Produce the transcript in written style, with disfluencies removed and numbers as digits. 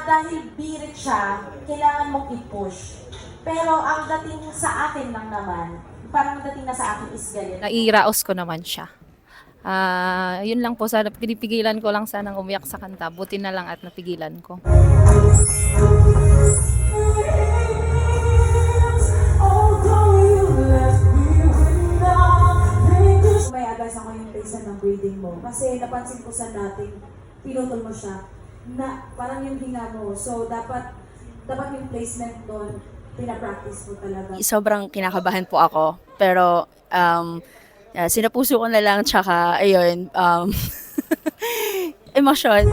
dahil birit siya, kailangan mong i-push. Pero ang dating sa akin lang naman, parang dating na sa akin is ganyan. Nairaos ko naman siya. Yun lang po, sana pinipigilan ko lang sanang umiyak sa kanta. Buti na lang at napigilan ko. May advice ako yung base ng breathing mo. Kasi napansin ko sa natin, pinutol mo siya, na parang yung hinga mo. So, dapat yung placement doon, pinapractice mo talaga. Sobrang kinakabahan po ako. Pero, sinapuso ko na lang, tsaka, ayun, emosyon.